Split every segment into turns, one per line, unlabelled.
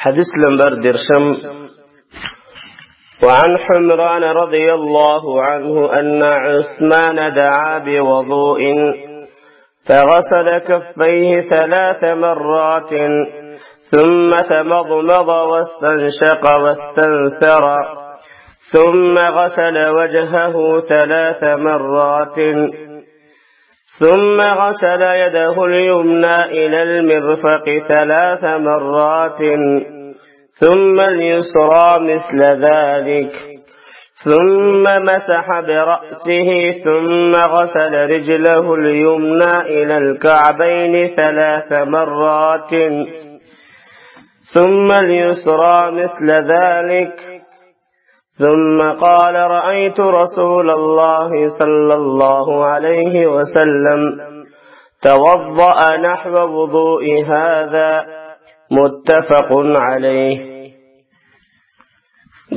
حديث لمبر درشم. وعن حمران رضي الله عنه أن عثمان دعا بوضوء فغسل كفيه 3 مرات ثم تمضمض واستنشق واستنثر ثم غسل وجهه 3 مرات ثم غسل يده اليمنى إلى المرفق 3 مرات ثم اليسرى مثل ذلك ثم مسح برأسه ثم غسل رجله اليمنى إلى الكعبين 3 مرات ثم اليسرى مثل ذلك ثم قال رأيت رسول الله صلى الله عليه وسلم توضأ نحو وضوء هذا متفق عليه.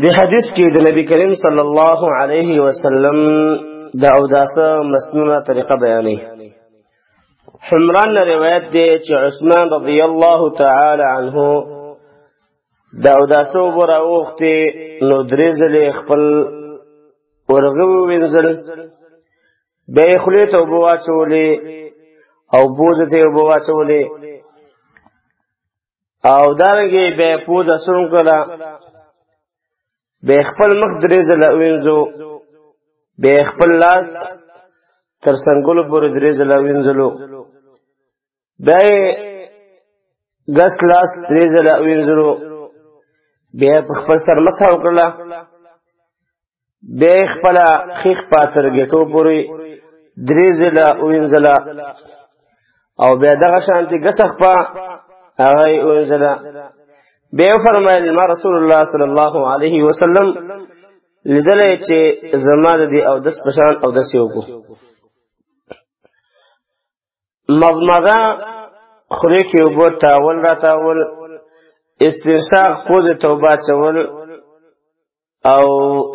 دی حدیث کی د نبی کریم صلی الله علیه وسلم دا اوداسه مسنونه طریقه بیانی. حمران نے روایت دی چې عثمان رضی الله تعالی عنه دا اوداسه وبره وختي نو درېزلې خپل ورغو وینځل به خلی ته وبواچولې او بوزه ته وبواچولې او دارنګي به پوزه سرون کړه به خپل مخ درېزله وینځو به خپل لاس تر څنګهلو پورې درېزله وینځلو به ګس لاس درېزله وینځلو به خپل سر مسح وکړه به خپل خیخ پاتر ګټو پورې درېزله وینځله او به دغه شانتي ګسخ په هغه وینځله. بے فرمایل ما رسول الله صلی الله علیه وسلم لیدلې چې زما د او دس پشان او دس یو کو مضمضه خوري کې وبو تاول را تاول استنشاق پوز توبه چول او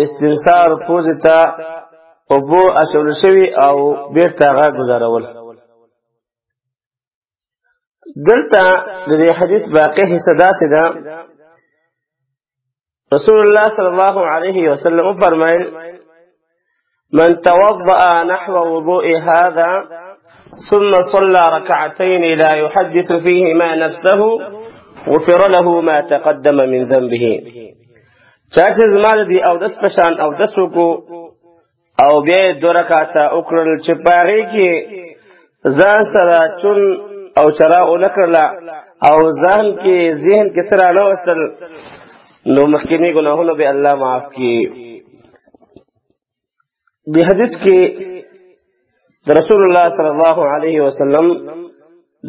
استنثار پوز ته وبو اشول شوی او بیرته هغه گزارول. دلته د دې حدیث باقی حصہ داسې ده رسول الله صلی الله علیه وسلم فرمایل من توضأ نحو وضوء هذا ثم صلى ركعتين لا يحدث فيهما نفسه غفر له ما تقدم من ذنبه. چاچه زما دی او دس پشان او دسو کو او بیا 2 رکعاته وکړل چې پاره کې ځان سره چون او چراغ نکړه او ذهن کې سره نه وصل نو مخکینی گناهونه به الله معاف کړي. دی حدیث کې رسول الله صلی الله علیه وسلم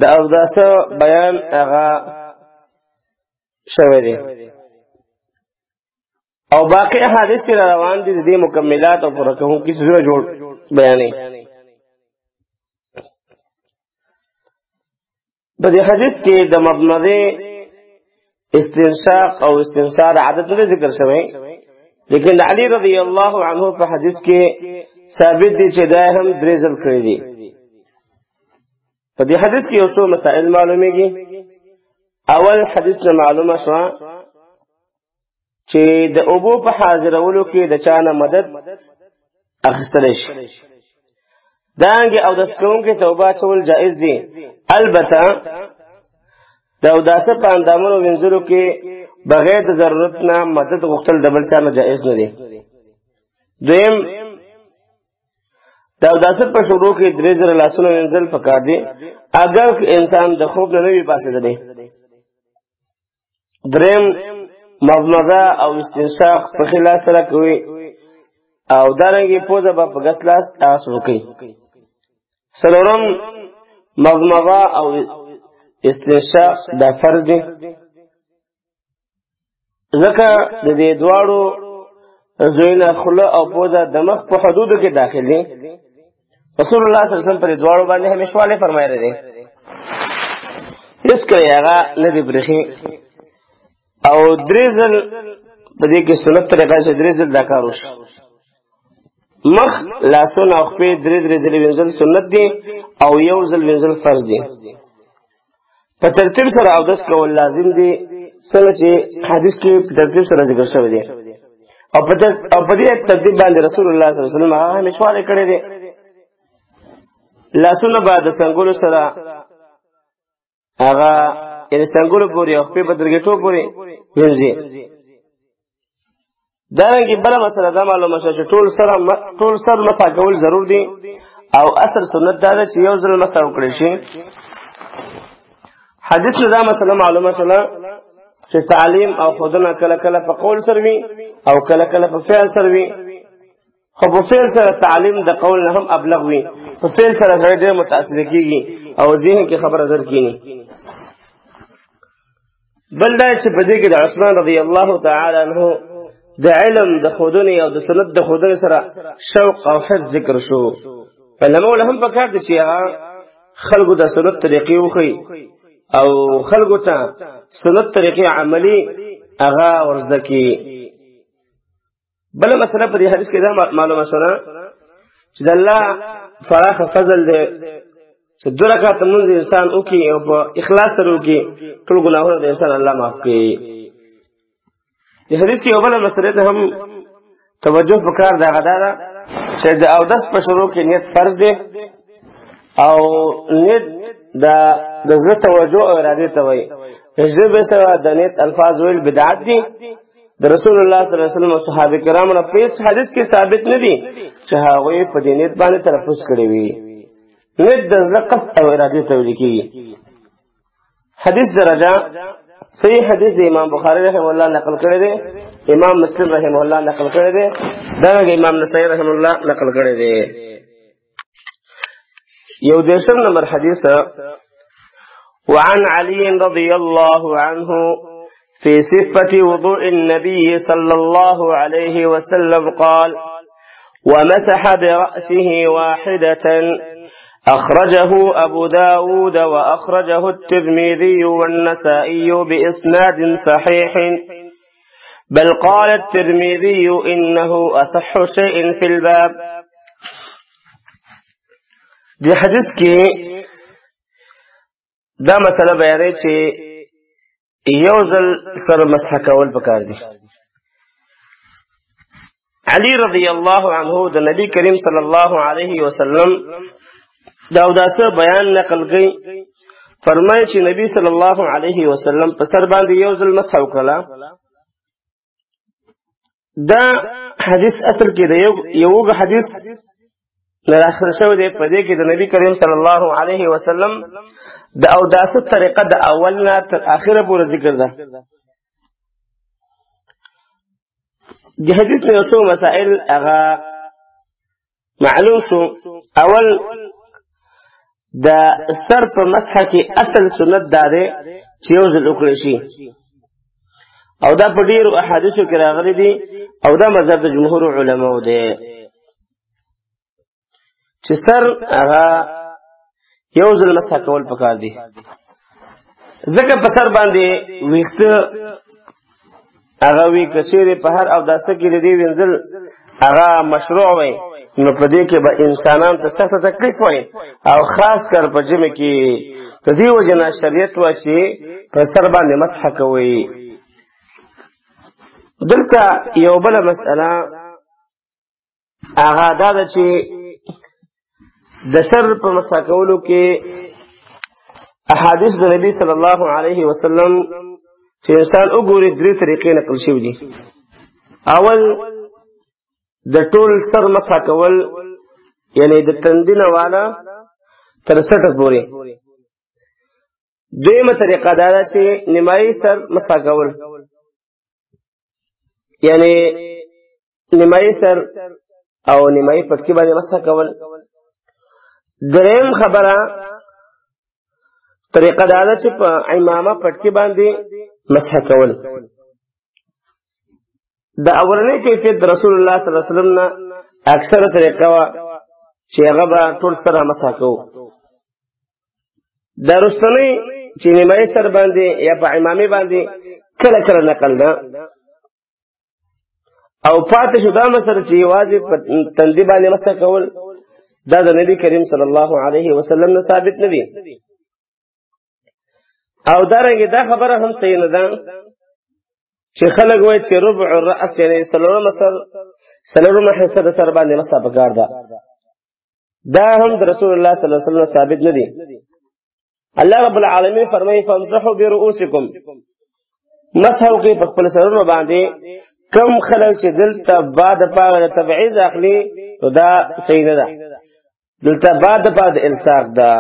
د اوداسه بیان هغه شوی دی او باقی احادیث روان دي د مکملات او پوره کوونکي څه جوړ بیانې. په دې حدیث کې د مضمضه استنشاق او استنثار عادت نه ذکر شوی لیکن علی رضی الله عنه په حدیث کې ثابت دي چې دا هم درېزل کړی دي. په دې حدیث کې یو څو مسائل معلومیږي. اول حدیث نه معلومه شو چې د اوبو په حاضرولو کې د چانه مدد اخیستل شي. دانګي او د سکون کې توبه چول جائز دي. البته د اوداسه په اندامونو وینځلو کې بغیر د ضرورت نه مدد غوښتل د بل چا نه جائز نه دي. دویم د اوداسه په شروع کې 3 لاسونه وینځل پکار دي اگر انسان د خوب نه وي پاسېدلی. دریم مضمضه او استنشاق په خلاص سره کوي او دارنګي پوزه په غس لاس تاسو کوي. سلورم مضمضه او استنشاق دا فرض دي ځکه د دې دواړو زوینه خله او پوزه د مخ په حدودو کې داخل دي. رسول الله صلی الله علیه وسلم پر دواړو باندې همیشواله فرمایره دي اس کړه هغه نه دی برخي او درېزل په دې کې سنت طریقه چې درېزل دا کار وشي. مخ لاسونه او خپې 3 ځلې وینځل سنت دي او یو ځل وینځل فرض دي. په ترتیب سره اودس کول لازم دي څنګه چې حدیث کې په ترتیب سره ذکر شوی دی او په دې ترتیب باندې رسول الله صلی الله علیه وسلم هغه مشوره کړې دي لاسونه بعد څنګهلو سره هغه یعنی څنګهلو پورې او په بدرګټو پورې وینځي دا رنګه بل مسله دا معلومه شوه چې ټول سر مسح کول ضرور دي او اصل سنت دا چې یو ځل مسح وکړي شي حدیث دا مسله معلومه شوه چې تعلیم او خودنه کله کله په قول سره وي او کله کله په فعل سره وي خو په فعل سره تعلیم د قول نه هم ابلغ وي په فعل سره ډېر متاثر کیږي او ذهن کې خبره درکېني بل دا چې په دې کې د عثمان رضی الله تعالی عنہ د علم د خودنه او د سنت د خودنه سره شوق او حرص ذکر شو علماء له هم پکار دي چې هغه خلقو د سنت طریقې وخی او خلقو ته سنت طریقې عملی هغه ورزده کی بل مسله په دې حدیث کې دا معلومه شوه چې د الله فراخ فضل دی چې 2 رکعات منځ انسان وکي او په اخلاص سره وکي ټول ګناهونه د انسان الله معاف کوي د حدیث کې اوله مسله ته هم توجه وکړ دا غدا ده چې د اودس په شروع کې نیت فرض دی او نیت د زړه توجه او اراده ته وایي هجر به سره د نیت الفاظ ویل بدعت دي د رسول الله صلی الله علیه وسلم او صحابه کرامو په حدیث کې ثابت نه دي چې هغه په دې نیت باندې تلفظ کړی وي نیت د زړه قصد او اراده ته ویل کیږي حدیث درجه صحیح حدیث د امام بخاری رحمه الله نقل کړی دی امام مسلم رحمه الله نقل کړی دی دا امام نسائی رحمه الله نقل کړی دی یو دیشم نمبر حدیث وعن علي رضي الله عنه في صفة وضوء النبي صلى الله عليه وسلم قال ومسح برأسه واحدة أخرجه أبو داود وأخرجه الترمذي والنسائي بإسناد صحيح بل قال الترمذي إنه أصح شيء في الباب دي حديث کی دا مسئلہ بیانے چه یوزل سر مسح کول پکار دی علی رضی اللہ عنہ دا نبی کریم صلی اللہ علیہ وسلم داوداسه بیان نقل گئی فرمایي چې نبی صلی الله علیه وسلم په سر باندې یو ځل مسح وکړه دا حدیث اصل کې دی یو حدیث نه اخر شوی دی په دې کې د نبی کریم صلی الله علیه وسلم د اوداسه طریقه د اول نه تر اخره پورې ذکر ده د حدیث نه څو مسائل هغه معلوم شو اول دا سر په مسح کې اصل سنت داره چې یو ځل وکړي شي او دا په ډیرو احادیثو کې راغلي دي او دا مذهب د جمهور علماو دی چې سر هغه یو ځل مسح کول پکار دي ځکه په سر باندې ویښته هغه وی کچېره په هر او داسه کې دی وینځل هغه مشروع وي نو په دې کې به انسانان ته سخت تکلیف وای او خاص کر په جمع کې د دې وجنا شریعت واشي په سر باندې مسح کوي دلته یو بل مسأله هغه دا چې د سر په مسح کولو کې احادیث د نبی صلی الله علیه وسلم چې انسان وګوري درې طریقې نقل شوي دي اول د ټول سر مسح کول یعنی د تندینه والا تر سټه پورې دویمه طریقه دا ده چې نیمایي سر مسح کول یعنی نیمایي سر او نیمایي پټکی باندې مسح کول دریم خبره طریقه دا ده چې په امامه پټکی باندې مسح کول دا اولنی کیفیت رسول الله صلی الله علیه وسلم نه اکثره طریقه وا چې هغه به ټول سره مسح کوو دا رستنی چې نیمایي سر باندې یا په امامي باندې کله کله نقل ده او پاتې شو دا مسله چې واجب په تندي باندې مسح کول دا د نبی کریم صلی الله علیه وسلم نه ثابت نه دي او دارنګه دا خبره هم صحیح نه ده چې خلک وایي چې ربع الراس یعنی سلورم حصہ د سر باندې مسح پکار ده. دا هم د رسول الله صلی الله علیه وسلم ثابت نه دي. الله رب العالمین فرمایي فامسحوا برؤوسکم، مسح کوي په خپل سرونو باندې. کم خلک چې دلته بعد پاغه تبعیض اخلي نو دا صحیح نه ده. دلته بعد پاغه الصاق ده.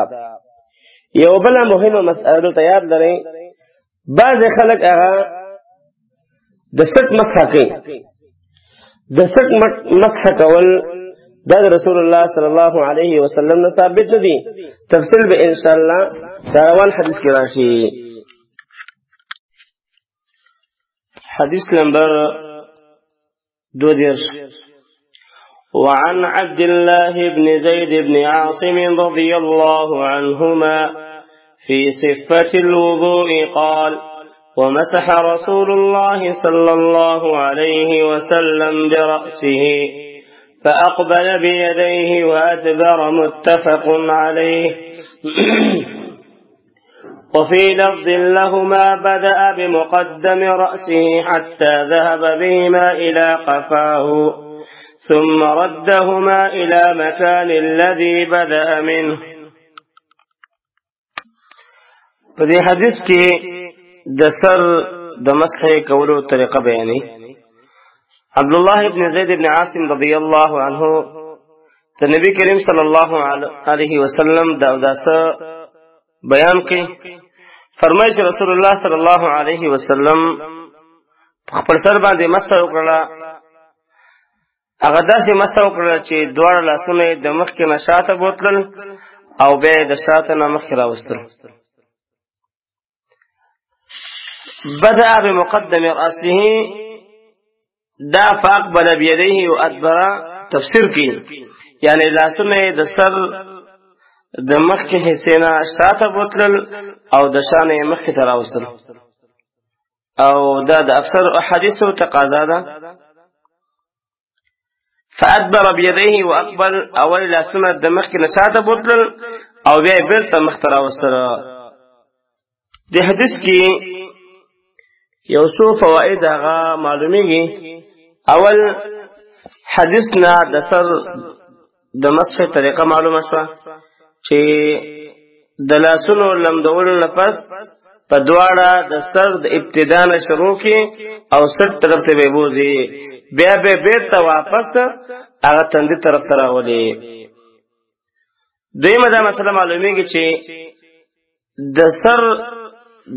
یو بل مهمه مسأله دلته یاد لرئ، بعض خلک هغه د سټ مسح کوي. د سټ مسح کول دا رسول الله صلی الله علیه وسلم نه ثابت دي. تفصیل به ان شاء الله روان حدیث کې راشي. حدیث نمبر 22. وعن عبد الله بن زيد بن عاصم رضي الله عنهما في صفة الوضوء قال: ومسح رسول الله صلى الله عليه وسلم برأسه فأقبل بيديه وأدبر متفق عليه. وفي لفظ لهما بدأ بمقدم رأسه حتى ذهب بهما إلى قفاه ثم ردهما إلى مكان الذي بدأ منه. فدي حديث کی د سر د مسح کولو طریقه بیانې. عبد الله ابن زید ابن عاصم رضی الله عنه ته نبی کریم صلی الله علیه وسلم دا بیان کی. فرمایي چې رسول الله صلی الله علیه وسلم خپل سر باندې مسح وکړه. هغه داسې مسح وکړه چې دواړه لاسونه د مخکې نه شاته بوتلل او بیا د شاته نه مخکې راوستل. بدأ بمقدم رأسه دا فاقبل بيديه وأدبر تفسیر کی، یعنی لاسونه د سر د مخکې حصے نه شاته بوتلل او د شانې مخکې ته راوستل. او دا د اکثر احادیثو تقاضا ده. فأدبر بيديه وأقبل، اول لاسونه د مخکې نه شاته بوتلل او بیا بیرته مخ ته راوستل. د حدیث کې یو څو فواید هغه معلومیږي. اول حدیث نه د سر د مسح طریقه معلومه شوه چې د لاسونو لمدولو نه پس په دواړه د سر د ابتدا نه شروع کی او سر طرف ته به بوزي، بیا به بیرته واپس هغه تندي طرف ته راولي. دویمه دا مسله معلومیږي چې د سر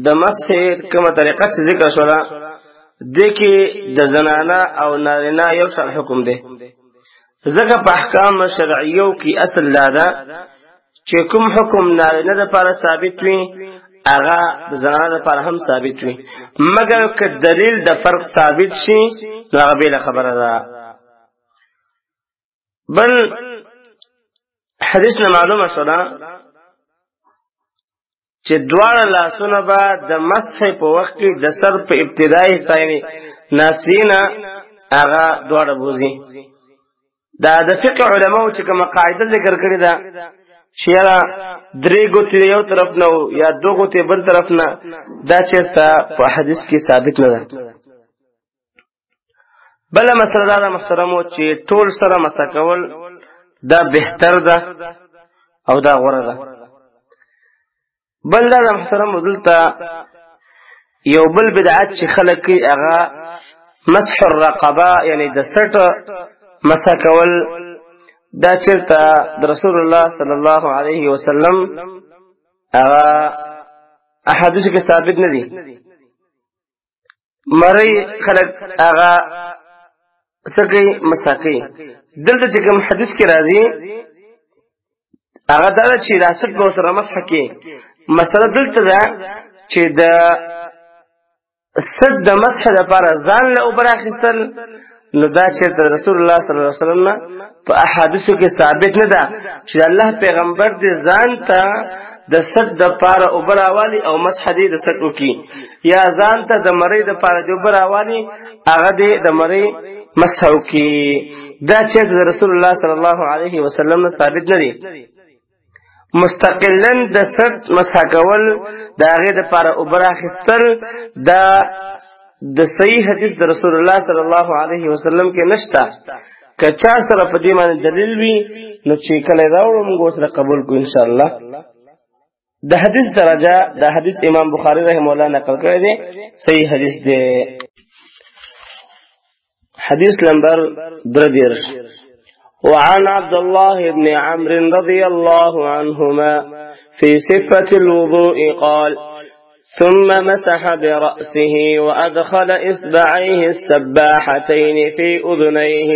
د مسح کومه طریقه چې ذکر شوه دې کې د زنانه او نارینه یو شان حکم دی. ځکه په احکام شرعیو کې اصل دا ده چې کوم حکم نارینه لپاره ثابت وي هغه د زنانه لپاره هم ثابت وي، مګر که دلیل د فرق ثابت شي نو هغه بېله خبره ده. بل حدیث نه معلومه شوه چې دواړه لاسونه به د مسح په وخت کې د سر په ابتدایي ثاني ناسینا هغه دواړه بوزي. دا د فقه علماو چې کومه قاعده ذکر کړې ده چې یاره درې ګوتې یو طرف نه یا دو ګوتې بل طرف نه، دا چېرته په حدیث کې ثابت نه ده. بله مسله دا ده محترمو چې ټول سره مسح کول دا بهتر ده او دا غوره ده. بل دا محترم دلته یو بل بدعت چې خلک کوي هغه مسح الرقبه، یعنی د سټ مسح کول. دا چېرته د رسول الله صلی الله علیه وسلم هغه احادیث کې ثابت نه دي. مری خلک هغه سکه مسح کوي. دلته چې کوم حدیث کې راځي هغه دا چې راست به سره مسح کوي. مسله دلته ده چې د سد د مسح لپاره ځان له اوبر اخیستل، نو دا چې رسول الله صلی الله علیه وسلم په احادیثو کې ثابت نه ده چې الله پیغمبر دې ځان ته د سد د لپاره اوبر اوالی او مسح دې د سد وکي، یا ځان ته د مری د لپاره د اوبر اوالی هغه دې د مری مسح وکي. دا چې رسول الله صلی الله علیه وسلم ثابت نه دي. مستقلا د سټ مسح کول د هغې دپاره اوبه راخیستل دا د صحیح حدیث د رسول الله صلی الله علیه وسلم کې نشته. که چا سره په دې باندې دلیل وي نو چې کله یې راوړو موږ ورسره قبول کړو انشاءالله. د حدیث درجه د حدیث امام بخاری رحمه الله نقل کړی دی، صحیح حدیث دی. حدیث نمبر 33. وعن عبد الله بن عمرو رضي الله عنهما في صفة الوضوء قال: ثم مسح برأسه وأدخل إصبعيه السباحتين في أذنيه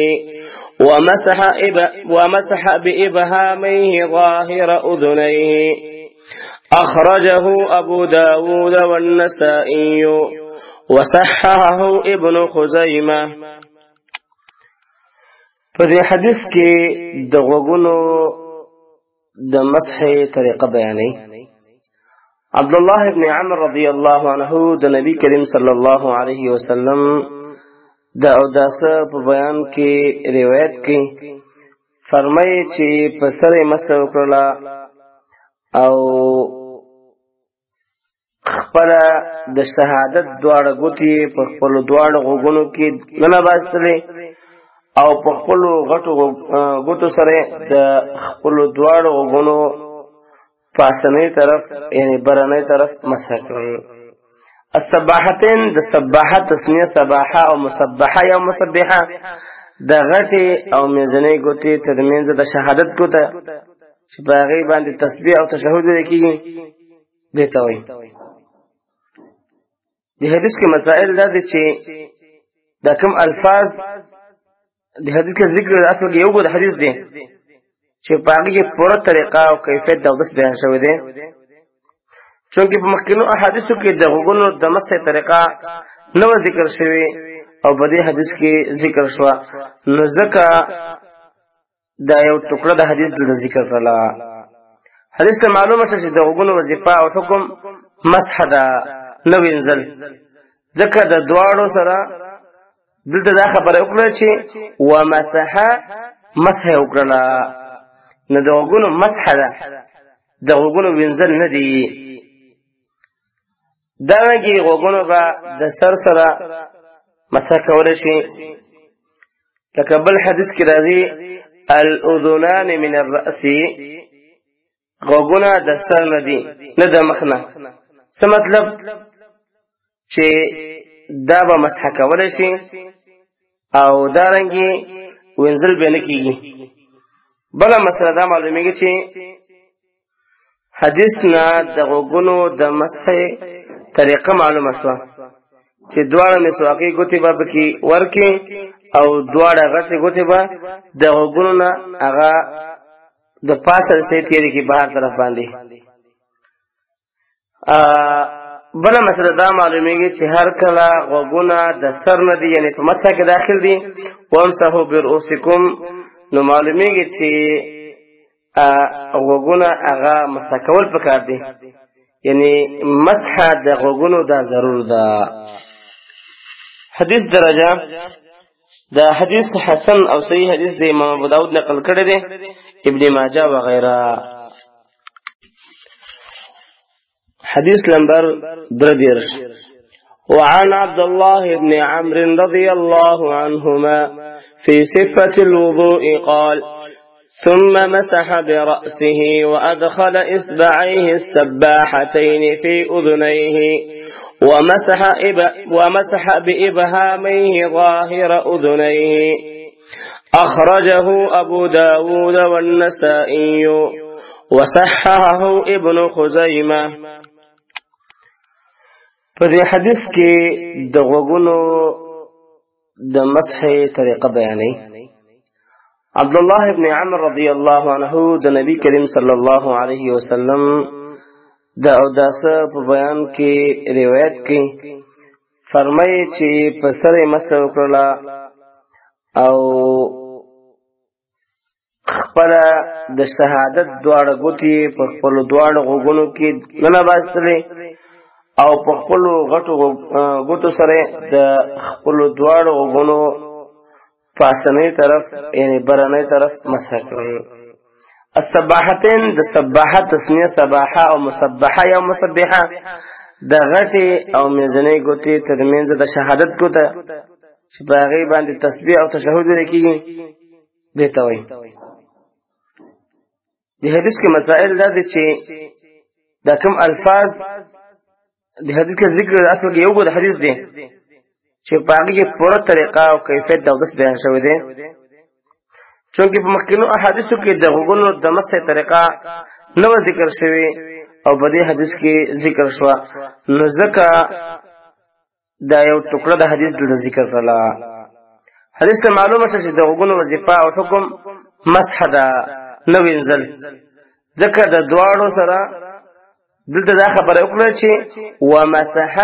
ومسح بإبهاميه ظاهر أذنيه. أخرجه أبو داود والنسائي وصححه ابن خزيمة. په دې حدیث کې د غوږونو د مسح طریقه بیانوي. عبد الله ابن عمرو رضی الله عنه د نبی کریم صلی الله علیه وسلم د اوداسه په بیان کې روایت کې فرمایي چې په سر یې مسح وکړله او خپله د شهادت دواړه ګوتې په خپلو دواړو غوږونو کې ننباستلې او په خپلو غټو ګوتو سره د خپلو دواړو غوږونو پاسنۍ طرف یعنی برنۍ طرف مسح کړل. السباحتين د سباحه تسنیه سباحه او مسبحه یا مسبحه د غټې او میزنۍ ګوتې ترمنځ د شهادت ګوته چې په هغې باندې تسبیح او تشهد ویل کېږي دې ته وایي. د حدیث کې مسائل دا دي چې دا کوم الفاظ د حدیث کې ذکر اصل کې یو د حدیث دی چې په هغې کې پوره طریقه او کیفیت د اودس بیان شوی دی. چونکې په مخکینو احادیثو کې د غوږونو د مسح طریقه نه وه ذکر شوې او په دې حدیث کې ذکر شوه، نو ځکه دا یو ټوکړه د حدیث دلته ذکر کړله. حدیث ته معلومه شوه چې د غوږونو وظیفه او حکم مسح ده نه وینځل، ځکه د دواړو سره دلته دا خبره وکړه چې مسح یې وکړله، نو د غوږونو مسح ده، د غوږونو وینځل نه دي. دارنګې غوږونو به د سر سره مسح کولی شي، لکه بل حدیث کې راځي الاذنان من الرأس، غوږونه د سر نه دي نه د مخ نه. څه مطلب چې دا به مسح کولی شي او دارنګې وینځل به نه کېږي. بله مسله دا معلومیږي چې حدیث نه د غوږونو د مسح طریقه معلومه شوه چې دواړه مسواکي ګوتې به پکې ورکړي او دواړه غټې ګوتې به د غوږونو نه هغه د پاسه سې تېرې کړي بهر طرف باندې. بله مسله دا معلومیږي چې هر کله غوږونه د سر نه دي یعنې په مسح کې داخل دي وامسحوا برؤوسکم، نو معلومیږي چې غوږونه هغه مسح کول پکار دي، یعنی مسح د غوږونو دا ضرور ده. حدیث درجه دا حدیث حسن او صحیح حدیث د امام ابو داود نقل کړی دی، ابن ماجه وغیرہ. حدیث نمبر 33. وعن عبد الله بن عمرو رضي الله عنهما في صفة الوضوء قال: ثم مسح برأسه وأدخل إصبعيه السباحتين في أذنيه ومسح بإبهاميه ظاهر أذنيه. أخرجه أبو داود والنسائي وصححه ابن خزيمة. په دې حدیث کې د غوږونو د مسح طریقه بیانوي. عبد الله ابن عمرو رضی الله عنه د نبی کریم صلی الله علیه وسلم د اوداسه په بیان کې روایت کې فرمایي چې په سر یې مسح وکړله او خپله د شهادت دواړه ګوتې په خپلو دواړو غوږونو کې ننباستلې او په خپلو غټو ګوتو سره د خپلو دواړو غوږونو پاسنۍ طرف یعنی برنۍ طرف مسح کړل. السباحتين د سباحه تسنیه سباحه او مسبحه یا مسبحه د غټي او منځنۍ ګوتې ترمنځ د شهادت ګوته چې په هغه باندې تسبیح او تشهود لیکي دته وایي. د حدیث کې مسائل دا دي چې دا کوم الفاظ د حدیث کې ذکر اصل کې یو د حدیث دی چې په هغه کې پوره طریقه او کیفیت د اوس بیان شوی دی. چونکه په مخکینو احادیثو کې د غوګونو د مسح طریقه نو ذکر شوی او په دې حدیث کې ذکر شو، نو ځکه دا یو ټوکړه د حدیث د ذکر کړل. حدیث ته معلومه شوه چې د غوګونو وظیفه او حکم مسح دا نو وینځل، ځکه د دواړو سره دلته دا خبره وکړه چې ومسح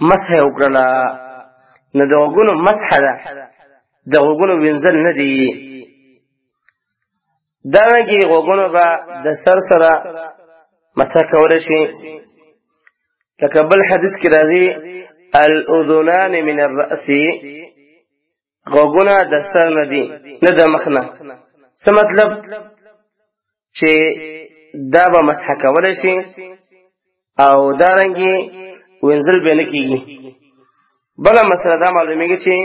مسح وکړه، نو د غوګونو مسح ده، د غوګونو وینځل نه دی. دا کې غوګونو به د سر سره مسح کول شي، لکه بل حدیث کې راځي الاذنان من الراس، غوګونه د سر نه دي نه د مخ نه. څه مطلب چې دا به مسح کول شي او دا رنګي وینځل به نه کیږي. بل مسله دا معلومیږي چې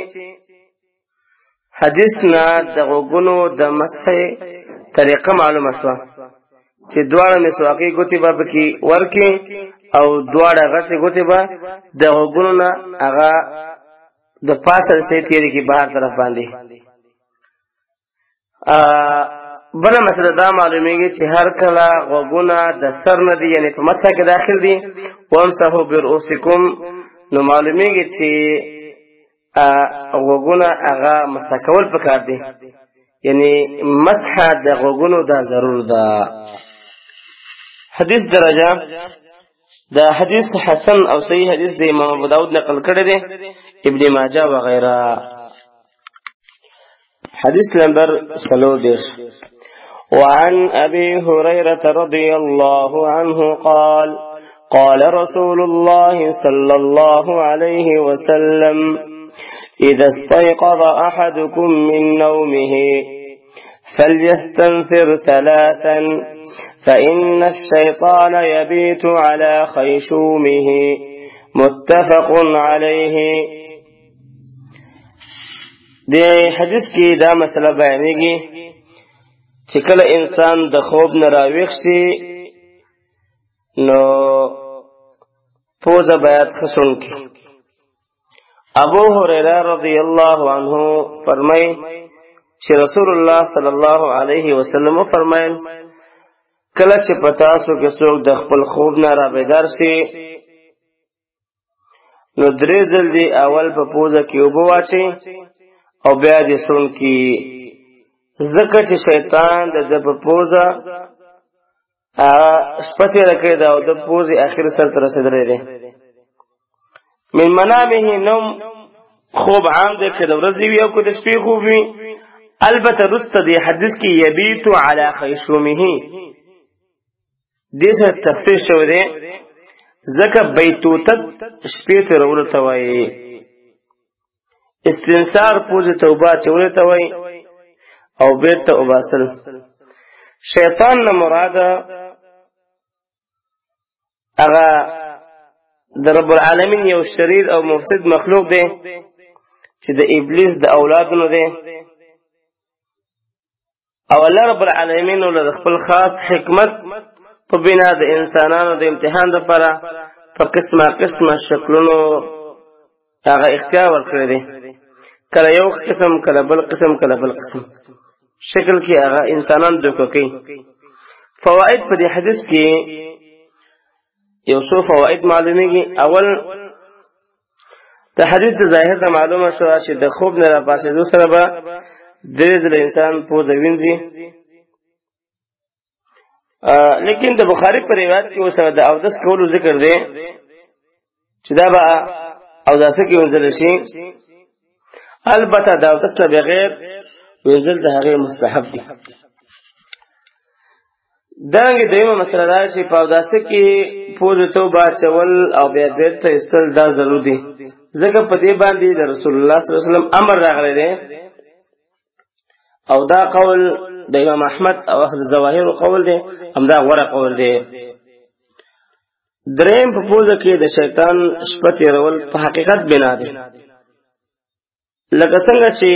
حدیث نه د غوګونو د مسح طریقه معلومه شوه چې دواړه مسواقي ګوتې به پکې ورکې او دواړه غټې ګوتې به د غوګونو نه هغه د پاسه سي تیرې کې بهر طرف باندې. بل مسله دا معلومیږي چې هر کله غوګونه د سر نه دي یعنی په مسح کې داخل دي وامسحوا برؤوسکم، نو معلومیږي چې غوګونه هغه مسح کول پکار دي، یعنی مسح د غوګونو دا ضرور ده. حدیث درجه دا حدیث حسن او صحیح حدیث د امام ابو داود نقل کړی دی، ابن ماجه وغیرہ. حدیث نمبر 30. وعن ابي هريره رضي الله عنه قال قال رسول الله صلى الله عليه وسلم إذا استيقظ أحدكم من نومه فليستنثر 3 فإن الشيطان يبيت على خيشومه متفق عليه. دې حدیث کې دا مسله بیانېږي چې کله انسان د خوب نه راویښ شي نو پوزه باید خشون کی. ابو هريره رضی الله عنه فرمای چې رسول الله صلی الله علیه وسلم فرمایل کله چې پتا سو کې څوک د خپل خوب نه را بیدار شي نو درې ځل دی اول په پوزه کې اوبه واچي او بیا دې سون کی، ځکه چې شیطان د په پوزه شپته راکې دا او د پوزي اخر سر تر رسیدلې ده. من منامه نوم خوب عام ده که د ورځې وي او که د شپې خوب وي. البته رسته دی حدیث کې یبیت علی خیشومه دې سره تفسیر شوی دی، ځکه بیتوتت شپې ته ورول ته وایي، استنثار پوزه توبه چولې ته وایي او بیت وباسل. شیطان نه مراد اغا در رب العالمین یو شریر او مفسد مخلوق دی چې د ابلیس د اولادونو دی، او الله رب العالمین ول خپل خاص حکمت په بنا د انسانانو د امتحان لپاره په قسمه شکلونو هغه اختیار ورکړی دی، کله یو قسم کله بل قسم کله بل قسم شکل کې هغه انسانان دوکه کوي. فواید په دې حدیث کې یو څو فواید معلومیږي. اول د حدیث د ظاهر ته معلومه شو چې د خوب نه را پاسېدو سره به درې ځله انسان پوزه وینځي، لیکن د بخاری په روایت کې اوسه د اودس کولو ذکر دی چې دا به اودس کې وینځل شي. البته د اودس نه بغیر وینځل د هغه مستحب دي. دانګه دیمه مسله دا چې په اودس کې پوزه توبه چول او بیا بیرته استل دا ضروري دي، ځکه په دې باندې د رسول الله صلی الله علیه وسلم امر راغلی دی او دا قول د امام احمد او اهل ظواهر قول دی، همدا غوره قول دی. دریم په پوزه کې د شیطان شپه تېرول په حقیقت بنا دی، لکه څنګه چې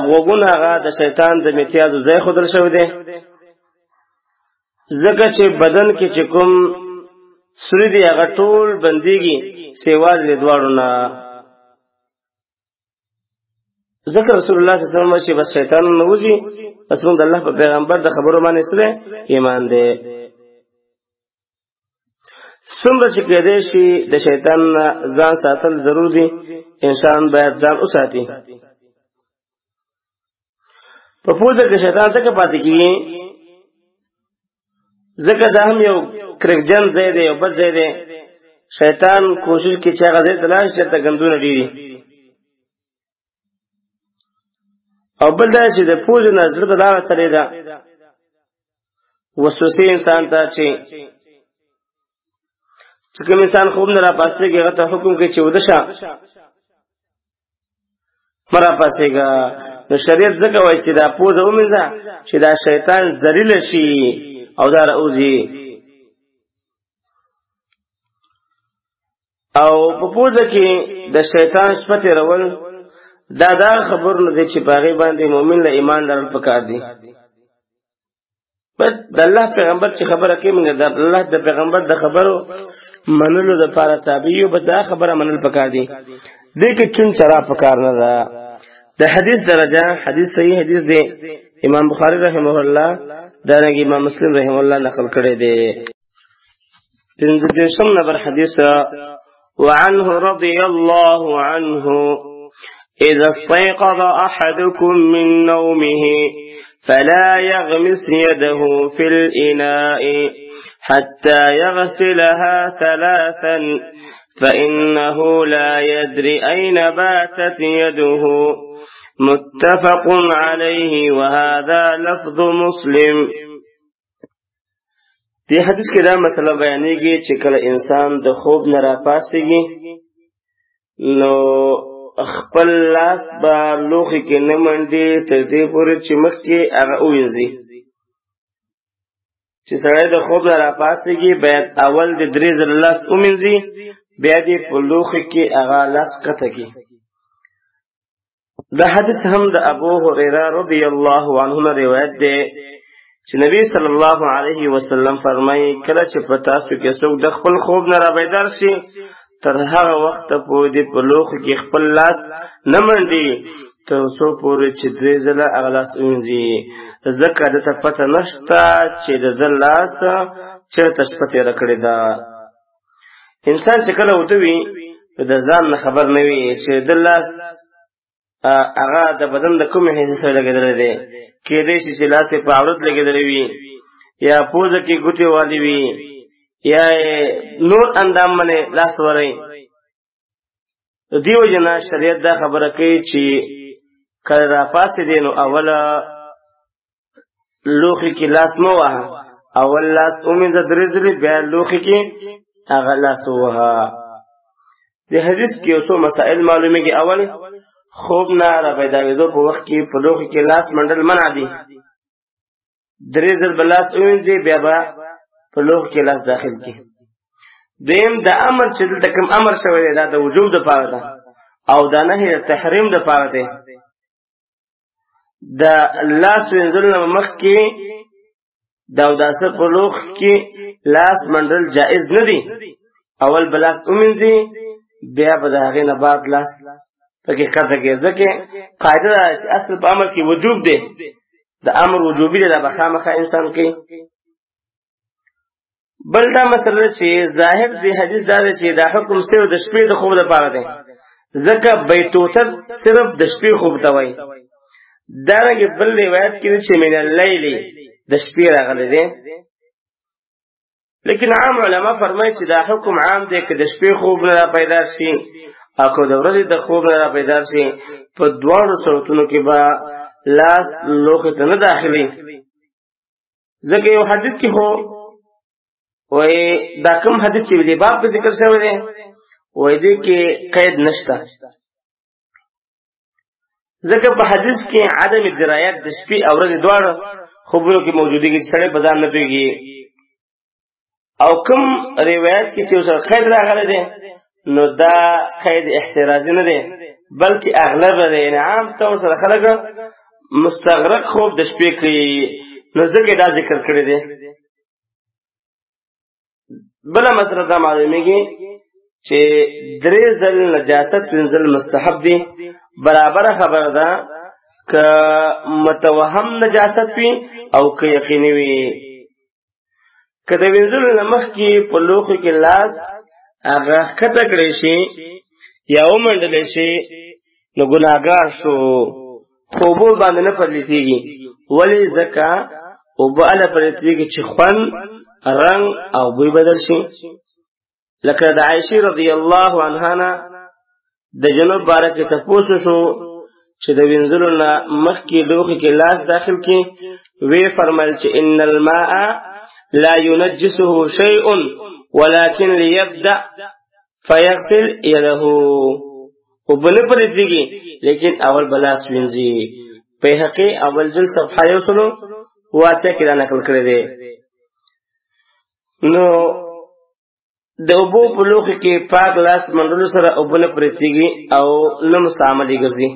غوږونه هغه د شیطان د امتیازو ځای ښودل شوی دی، ځکه چې بدن کې چې کوم سوري دی هغه ټول بندېږي سیوا د دواړو نه. ذکر رسول الله صلی الله علیه وسلم چې بس شیطان نه وځي، بس موږ د الله په پیغمبر د خبرو باندې سره ایمان دی. څومره چې کېدای شي د شیطان ځان ساتل ضرور دي، انسان باید ځان وساتي. په پوزه کې شیطان څنګه پاتې کیږي؟ ځکه دا هم یو کرکجن ځای دی، یو بد ځای دی. شیطان کوشش کوي چې هغه ځای ته لاړ شي چې ګندونه ډېري، او بل دا چې د پوزې نه زړه ته لاره تړلې ده وسوسې انسان ته چې کوم انسان خوب نه راپاسېږي هغه ته حکم کوي چې وده شه مه راپاسېږه. نو شریعت ځکه وایي چې دا پوزه ومینځه چې دا شیطان ذلیله شي او دا راوځي. او په پوزه کې د شیطان شپه تېرول دا خبر نه دی چې په هغې باندې مؤمن له ایمان لرل پکار دي. بس د الله پیغمبر چې خبره کوي موږ د الله د پیغمبر د خبرو منلو دپاره تابع یو، بس دا خبره منل پکار دي، دې کې چون چرا پکار نه ده. د حدیث درجه حدیث صحیح حدیث دی، امام بخاری رحمه الله دارنګه امام مسلم رحمه الله نقل کړی دی. 15 نمبر حدیث وعنه رضي الله عنه إذا استيقظ أحدكم من نومه فلا يغمس يده في الإناء حتى يغسلها 3 فإنه لا يدري أين باتت يده متفق عليه وهذا لفظ مسلم. دی حدیث کې دا مسله بیانېږي چې کله انسان د خوب نه راپاسېږي نو خپل لاس به لوښي کې نه منډي تر دې پورې چې مخکې هغه ووینځي. چې سړی د خوب نه راپاسېږي باید اول د 3 ځله لاس ومینځي، بیا دې په لوښي کې هغه لاس قطع کړي. دا حدیث هم د ابو هريره رضی الله عنه روایت دی چې نبی صلی الله علیه وسلم فرمایي کله چې په تاسو کې څوک د خپل خوب نه رابیدار شي تر هغه وخت پورې دې په لوښي کې خپل لاس نه منډي تر څو پورې چې 3 ځله هغه لاس ووینځي، ځکه دته پته نشته چې د ده لاس چېرته شپه تېره کړې ده. انسان چې کله وده وي د ځان نه خبر نه وي چې د لاس هغه د بدن د کومې حصې سره لګېدلی دی. کېدای شي چې لاس یې په عورت لګېدلی وي، یا پوزه کې ګوتې والی وي، یا نور اندام باندې لاس وری. د دې وجې نه شریعت دا خبره کوي چې کله راپاسېدې نو اوله لوښي کې لاس مه وهه، اول لاس ومینځه 3 ځلې، بیا لوښي کې هغه لاس ووهه. د حدیث کې یو څو مسائل معلومېږي. اول خوب نه رابیدارېدو په وخت کې په لوښي کې لاس منډل منع دي. 3 ځل به لاس ووینځي، بیا به په لوښي کې لاس داخل کړي. دویم د امر چې دلته کوم امر شوی دی دا د وجوب دپاره ده، او دا نهي د تحریم دپاره دی. د لاس وینځلو نه مخکې د اوداسه په لوښي کې لاس منډل جائز نه دي. اول به لاس ومینځي، بیا به د هغې نه بعد لاس پکې قطع کړي، ځکه قاعده ده چې اصل په امر کې وجوب دی، د امر وجوبي دی، دا به خامخا انسان کوي. بل دا مسله چې ظاهر دی حدیث دا دی چې دا حکم صرف د شپې د خوب لپاره دی، ځکه بیتوتر صرف د شپې خوب ته وایي. دارنګه بل روایت کې چې من الليل د شپې راغلی دی، لیکن عام علما فرمایي چې دا حکم عام دی که د شپې خوب نه را پیدا شي او که د ورځې د خوب نه را پیدا شي، په دواړو صورتونو کې به لاس لوښي ته نه داخلي. ځکه یو حدیث کې خو وای دا کوم حدیث چې دی باب کې ذکر شوی دی وای دې کې قید نشته، ځکه په حدیث کې عدم درایت د شپې او ورځې دواړه خوبونو کې موجودګي سړی په ځان نه پوهېږي. او کوم روایت کې چې اوسه قید راغلی دی نو دا قید احترازي نه دی بلکې اغلب دی، یعنې عام طور سره خلک مستغرق خوب د شپې کوي، نو ځکه دا ذکر کړی دی. بله مسله دا معلومیږي چې 3 ځل نجاست وینځل مستحب دي. برابر خبر ده که متوهم نجاست وي او که یقیني وي. که د وینځلو نه مخکې په لوښو کې لاس هغه ښکته کړی شي یا ومنډلی شي نو ګناهګار شو، خو اوبو باندې نه پرلېتېږي. ولې؟ ځکه اوبه هله پرلېتېږي چې خوند، رنګ او بوی بدل شي. لکه د عایشې رضی الله عنها نه د جنوب باره کې تپوس شو چې د وینځلو نه مخکې لوښي کې لاس داخل کړي، وی فرمایل چې ان الماء لا ينجسه شيء ولكن ليبدأ فيغسل يده. وبنه پرېږدي لیکن اول بلاس وینځي. بیهقي اول جل صفحه 108 کې دا نقل کړی دی. نو د اوبو په لوښي کې پاک لاس منډلو سره اوبه نه پرېږدي او نه مستعملې ګرځي.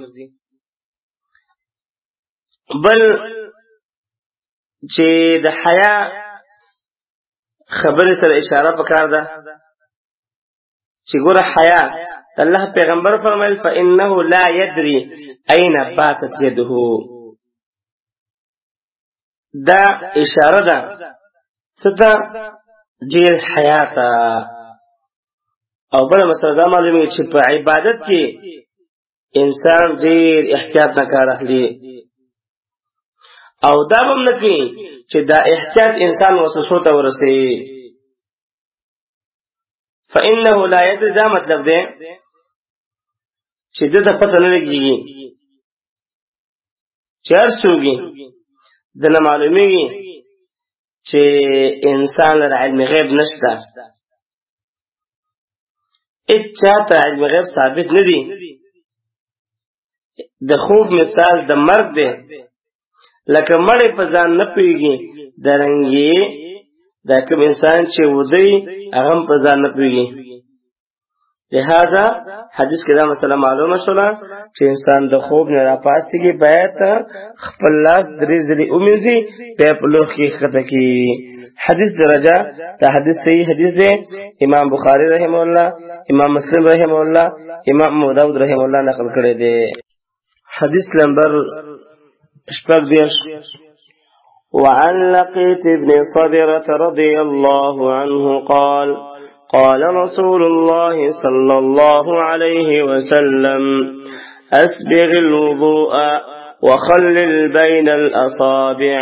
بل چې د حیا خبرې سره اشاره پکار ده چې ګوره حیا د الله پیغمبر فرمایل فإنه لا يدري أين باتت يده. دا اشاره ده څه ته؟ ډېر حیاته. او بله مسله دا معلومیږي چې په عبادت کې انسان ډېر احتیاط نه کار اخلي او دا به هم نه کوي چې دا احتیاط انسان وسوسو ته ورسوي. فإنه لا يدري دا مطلب دی چې ده ته پته نه لګېږي چې هر څوک د نه معلومیږي چې انسان لر علم غیب نشته. اچا ته علم غیب ثابت نه دی. د خوب مثال د مرګ دی، لکه مړی په ځان نه پوهېږي درنګې دا کوم انسان چې ودی هغه هم په ځان نه پوهېږي. لہذا حدیث کې دا مسله معلومه شوله چې انسان د خوب نه راپاڅېږي باید خپل لاس 3 ځلې ومینځي بیا په لوښ کې ښکته کړي. حدیث درجه دا حدیث صحیح حدیث دی. امام بخاری رحمه الله، امام مسلم رحمه الله، امام ابو داود رحمه الله نقل کړی دی. حدیث نمبر 18. وعن لقيط بن صبرة رضي الله عنه قال قال رسول الله صلى الله عليه وسلم أسبغ الوضوء وخلل بين الأصابع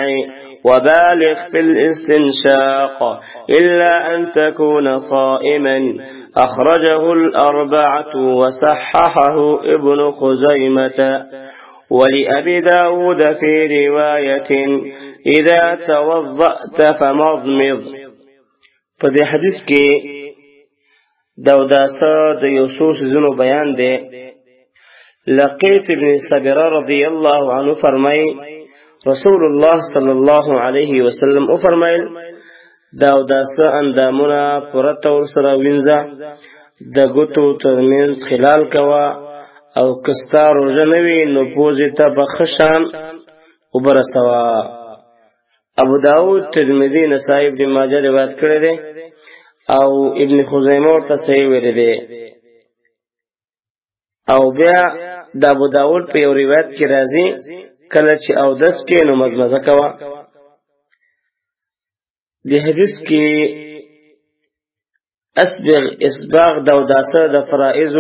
وبالغ في الاستنشاق إلا أن تكون صائما. أخرجه الأربعة وصححه ابن خزيمة. ولأبي داود في رواية إذا توضأت فمضمض. فدي حديث كي داوداسا د یوسوس زنو بیان دی. لقیط ابن صبره رضی الله عنه فرمای رسول الله صلی الله علیه وسلم او فرمایل داوداسا اندامونه پوره طور سره وینځه، د ګوتو ترمنځ خلال کوا او کستا روژه نوی نو پوزې ته به خشان وبرسوا. ابو داود، ترمذی، نسائی، ابن ماجه روایت کړی دی او ابن خزیمه ورته صحیح ویلی دی. او بیا د ابو داود په یو روایت کې راځي کله چې اودس کې نو مزمزه کوه. د حدیث کې اسباغ د اوداسه د فرائض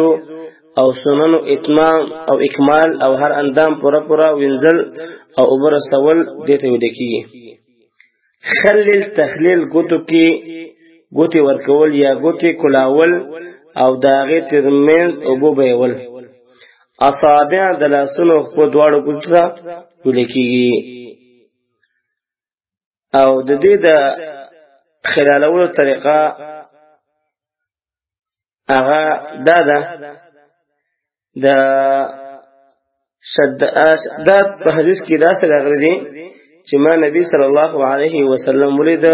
او سننو اتمام او اکمال او هر اندام پورا وینځل او اوبه رسول دې ته ویل کېږي. خلل تخلیل ګوتو کې ګوتې ورکول یا ګوتې کلاول او د هغې ترمنځ اوبه بهول. اصابع د لاسونو خپو دواړو ګوتو ته ویل کېږي. او د دې د خلالولو طریقه هغه دا ده د دا په حدیث کې دا څه راغلی دی چې ما نبی صلی الله علیه وسلم ولید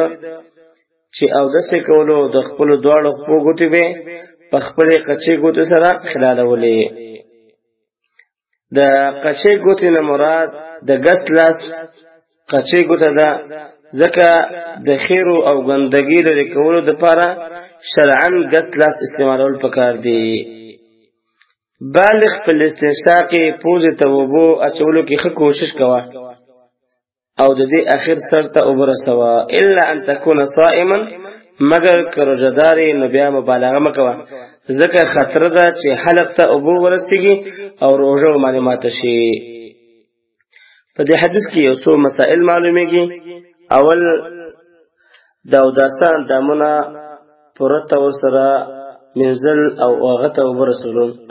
چې او داسې کولو د خپل دواړو خپو ګوتې به په خپل قچې ګوتې سره خلالولې. د قچې ګوتې نه مراد د ګس لاس قچې ګوته ده، ځکه د خیرو او ګندګي لرې کولو دپاره شرعاً ګس لاس استعمالول پکار دی. بالغ په استنشاق پوزې ته اوبو اچولو کې ښه کوشش کوه او د دې اخر سر ته اوبه رسوه، الا ان تكون صائما، مگر که روژهدار یې نو بیا مبالغه مه کوه، ځکه خطر ده چې حلق ته اوبه ورسیږي او روژه ورباندې ماته شي. په دې حدیث کې یو څو مسائل معلومیږي. اول د اوداسه اندامونه پوره طور سره منزل او هغه ته اوبه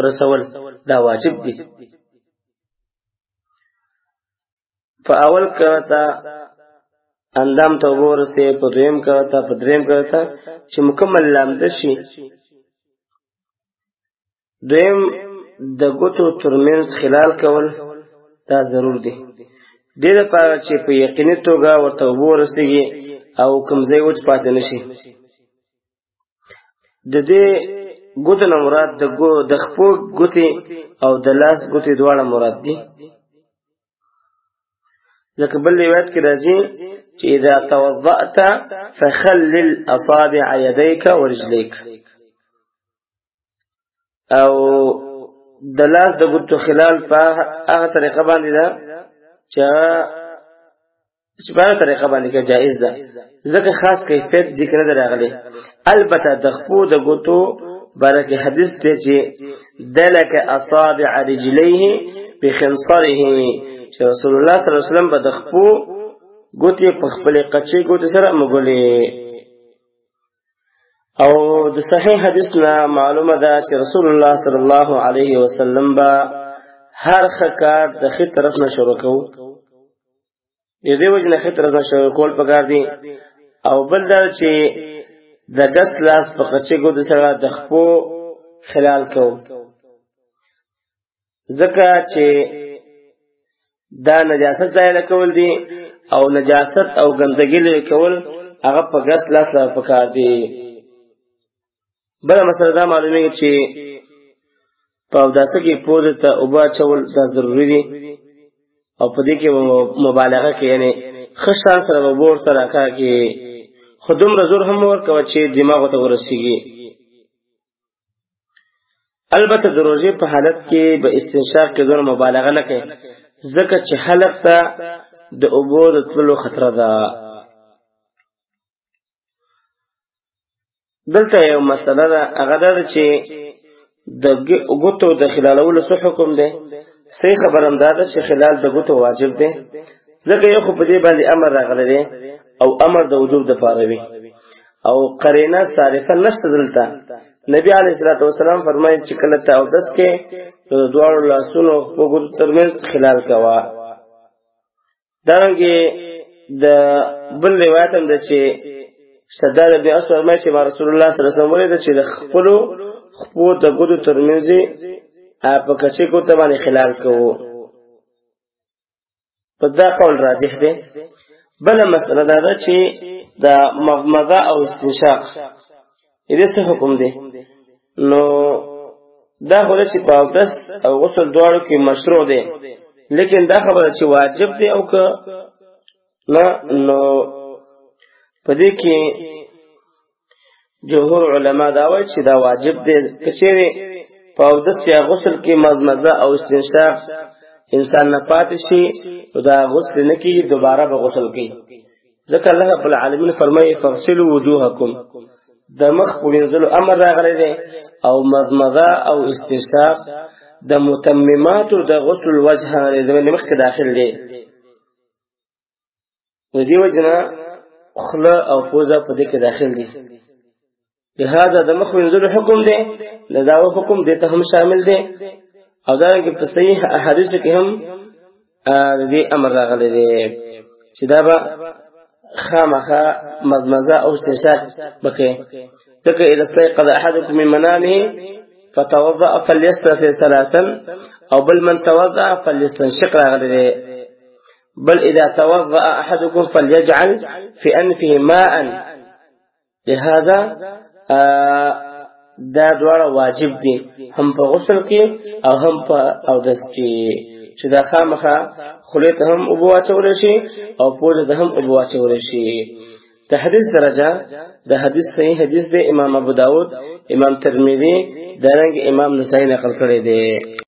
رسول دا واجب دي. په اول کړه اندام ته اوبه ورسې، په دویم کړه په دریم کړه چې مکمل لامده شي. دویم د ګوتو ترمنځ خلال کول دا ضرور دي، دې لپاره چې په یقیني توګه ورته اوبه ورسیږي او کوم ځای وچ پاتې نشي. د دې ګوتو نه مراد د خپو ګوتې او د لاس ګوتې دواړه مراد دي، ځکه بل روایت کې راځي چې اذا توضأت فخلل اصابع يديك ورجليك، او د لاس د ګوتو خلال په هغه طریقه باندې ده چې په هغه طریقه باندې کې جائز ده، ځکه خاص کیفیت ذکر نه راغلی. البته د خپو د ګوتو بارکه حدیث ته چې دلک اصابع رجليه بخنصره، چې رسول الله صلی الله علیه وسلم به د خپو ګوتې په خپل قچې ګوتې سره مګولې. او د صحیح حدیث نه معلومه ده چې رسول الله صلی الله علیه وسلم به هر ښه کار د ښي طرف نه شروع کوو، د دې وجې نه ښي طرف نه شروع کول پکار دي. او بل دا چې د ګس لاس په قچې ګوتې سره د خپو خلال کوو، ځکه چې دا نجاست ځای کول دي او نجاست او ګندګي لري کول هغه په ګس لاس سره پکار دي. بل مسله دا معلومیږي چې په اوداسه کې پوزې ته اوبه اچول دا ضروري دي، او په دې کې مبالغه کې یعنی ښه شان سره اوبه ورته راکاږي، خو دومره زور هم ورکوه چې دماغ ته ورسیږي. البته د روژې په حالت کې به استنشاق کې دومره مبالغه نه کوي، ځکه چې حلق ته د اوبو د تللو خطر ده. دلته یو مسله ده، هغه دا چې د ګوتو د خلالولو څه حکم دی. صحیح خبر هم دا ده چې خلال د ګوتو واجب دی، ځکه یو خو په دې باندې امر راغلی دی او امر د وجوب دپاره وي، او قرینه صارفه نشته دلته. نبی علیه الصلاة والسلام فرمایي چې کله ته اودس کې نو د دواړو لاسونو خپو ګوتو ترمنځ خلال کوه. دارنګې د بل روایت هم ده چې شداد بن اوس فرمایي چې ما رسول الله صلی الله علیه وسلم ولیده چې د خپلو خپو د ګوتو ترمنځ په کچې ګوته باندې خلال کوو. پس دا قول راجح دی. بله مسئله دا ده چې د مضمضه او استنشاق دې څه حکم دی. نو دا خو چې په اودس او غسل دواړو کې مشروع دی، لیکن دا خبره چې واجب دی او که نه، نو په دې کې جمهور علما دا وایي چې دا واجب دی. که چیرې په اودس یا غسل کې مضمضه او استنشاق انسان نه پاتې شي نو دا غسل نه کېږي، دوباره به غسل کوي، ځکه الله رب العالمین فرمایي فغسلوا وجوهکم، د مخ په وینځلو امر راغلی دی، او مضمضه او استنشاق د متمماتو د غسل الوجه د مخ کې داخل دی. د دې وجه نه خوله او پوزه په دې کې داخل دي، لہذا د مخ وینځلو حکم دی، د داو حکم دې ته هم شامل دی. او دا کې په صحیح احادیث کې هم د دې امر راغلی دی چې دا به خامخا مضمضه او استنشاق بکې، ځکه اذا استيقظ احدكم من منامه فتوضأ فليستنشق ثلاثا او بل من توضأ فليستنشق راغلی بل اذا توضأ احدكم فليجعل في انفه ماء لهذا دا دوار واجب دي هم په غسل کې او هم په اودس کې چې دا خامخا خلیت هم ابو واچول شي او پوزه ده هم ابو واچول شي د حدیث درجه د حدیث صحیح حدیث د امام ابو داود امام ترمذی دغه امام نسائی نقل کړی دی